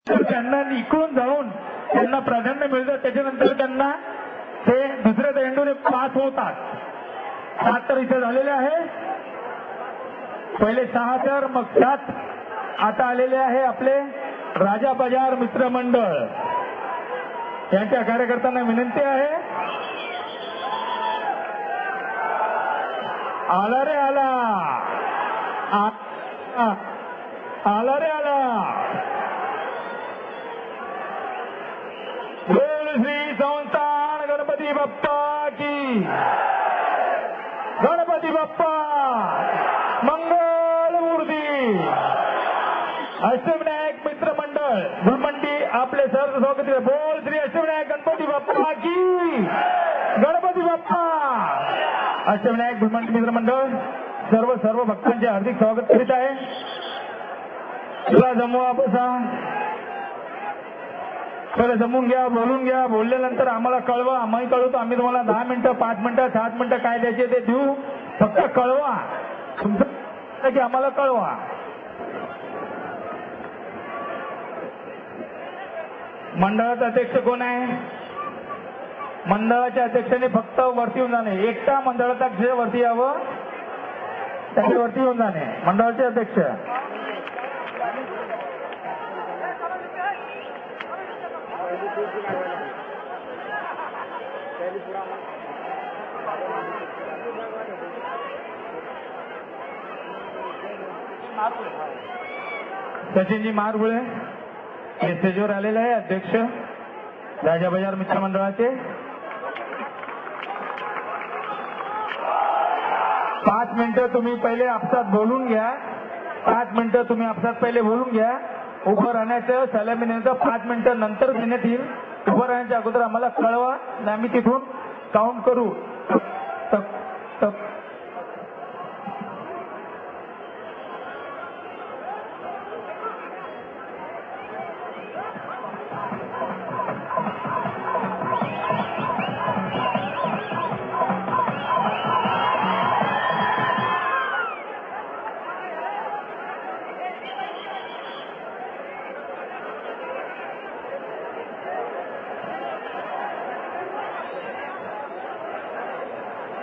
तर त्यांना इकडून जाऊन त्यांना प्राधान्य मिळतं, त्याच्यानंतर त्यांना ते दुसऱ्या चेंडूने पास होतात. 7 तर इथे झालेले आहे. पहिले 6 तर मग 7. आता आलेले आहे आपले राजा बाजार मित्रमंडळ. यांच्या कार्यकर्त्यांना विनंती आहे, आला रे आला, आला रे आला. बोल श्री संस्थान गणपती बाप्पा की, गणपती बाप्पा मंगल मूर्ती. अष्टविनायक मित्रमंडळ गुलमंडी आपले सहर्ष स्वागत आहे. बोल श्री अष्टविनायक गणपती बाप्पा की, गणपती बाप्पा. अष्टविनायक गुलमंडी मित्रमंडळ सर्व भक्तांचे हार्दिक स्वागत करीत आहे. तुला जमवा बसा, पहिले जमून घ्या, बोलून घ्या. बोलल्यानंतर आम्हाला कळवा, आम्ही कळवतो. आम्ही तुम्हाला 10 मिनिटं, 5 मिनिटं, 7 मिनिटं काय द्यायचे ते देऊ. फक्त कळवा, तुमचं की आम्हाला कळवा. मंडळाचा अध्यक्ष कोण आहे? मंडळाच्या अध्यक्षाने फक्त वरती येऊन जाणे. एकटा मंडळाचा अध्यक्ष वरती यावं, त्याने वरती येऊन जाणे. मंडळाचे अध्यक्ष सचिनजी मारगुळे हे स्टेजवर आलेले आहे. अध्यक्ष राजा बाजार मित्रमंडळाचे. 5 मिनिटं तुम्ही पहिले आपसात बोलून घ्या. 5 मिनिटं तुम्ही आपसात पहिले बोलून घ्या. उभं राहण्याचं सलामी देण्याचं 5 मिनिटं नंतर देण्यात येईल. उभं राहण्याच्या अगोदर आम्हाला कळवा, आम्ही तिथून काउंट करू.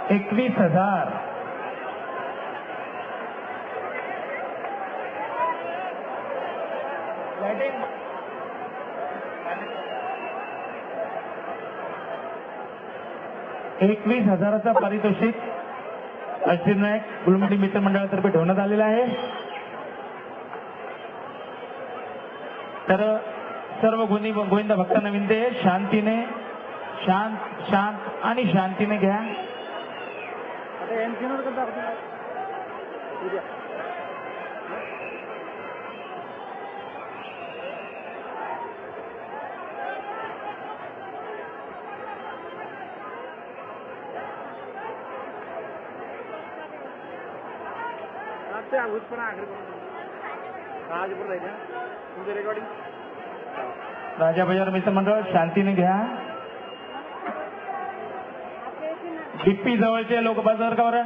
$21,000. $21,000चा पारितोषिक अष्टविनायक गुलमंडी मित्रमंडळातर्फे ठेवण्यात आलेला आहे. तर सर्व गोविंदा भक्तांना विनंती आहे, शांतीने, शांत आणि शांतीने घ्या. राजा बाजार मित्रमंडळ शांतीने घ्या. डिप्पी जवळचे लोक बाजार का बरं.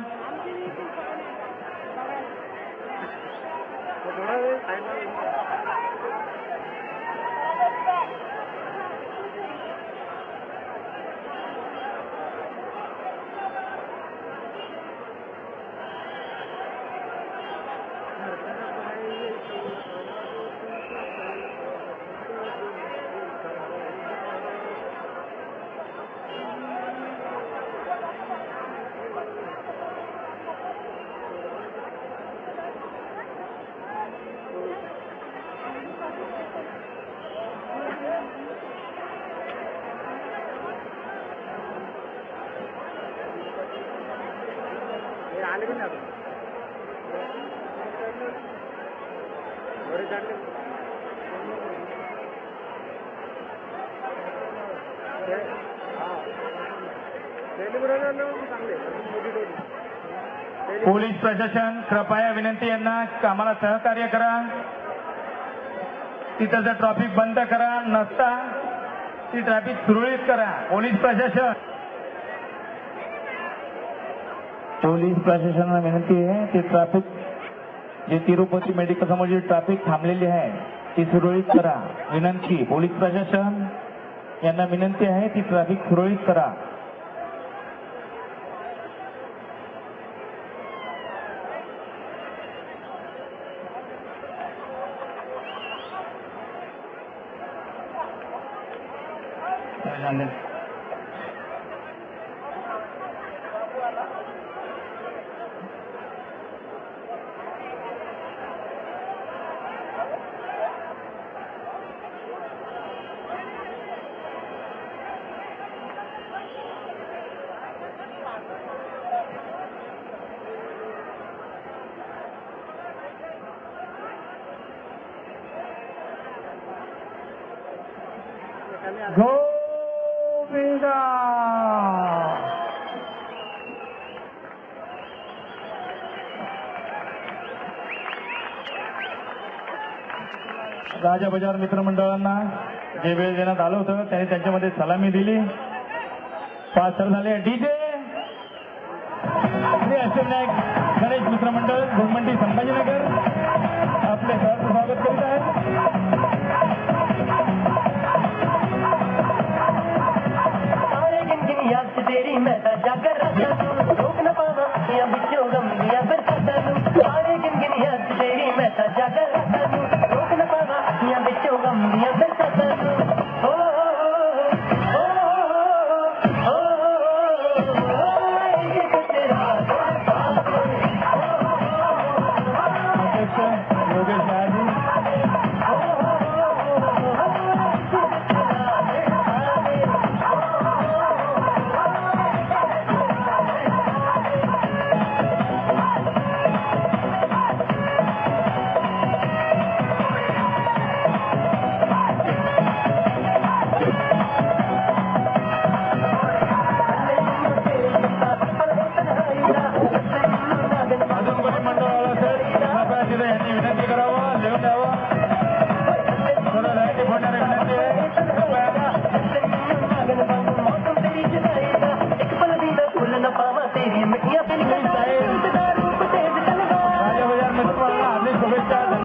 पोलीस प्रशासन कृपया विनंती यांना आम्हाला सहकार्य करा. तिथं जर ट्रॅफिक बंद करा, नसता ती ट्रॅफिक सुरळीत करा. पोलीस प्रशासनाला विनंती आहे, ते ट्रॅफिक जे तिरुपती मेडिकल समोर जी ट्रॅफिक थांबलेली आहे ती सुरळीत करा. विनंती पोलीस प्रशासन यांना विनंती आहे ती ट्रॅफिक सुरळीत करा. गोविंदा राजा बजावर मित्रमंडळांना जे वेळ देण्यात आलं होतं त्यांनी त्यांच्यामध्ये सलामी दिली. पास तर झाले. डीजे श्री अष्टविनायक गणेश मित्रमंडळ घोडमंडी संभाजीनगर आपले सहर्ष स्वागत करीत आहेत. तेरी मैं जाकर रोक न पावा या बिचो गम या बरसाता सारे गिन याद तेरी मैं जाकर रोक न पावा या बिचो गम या बरसाता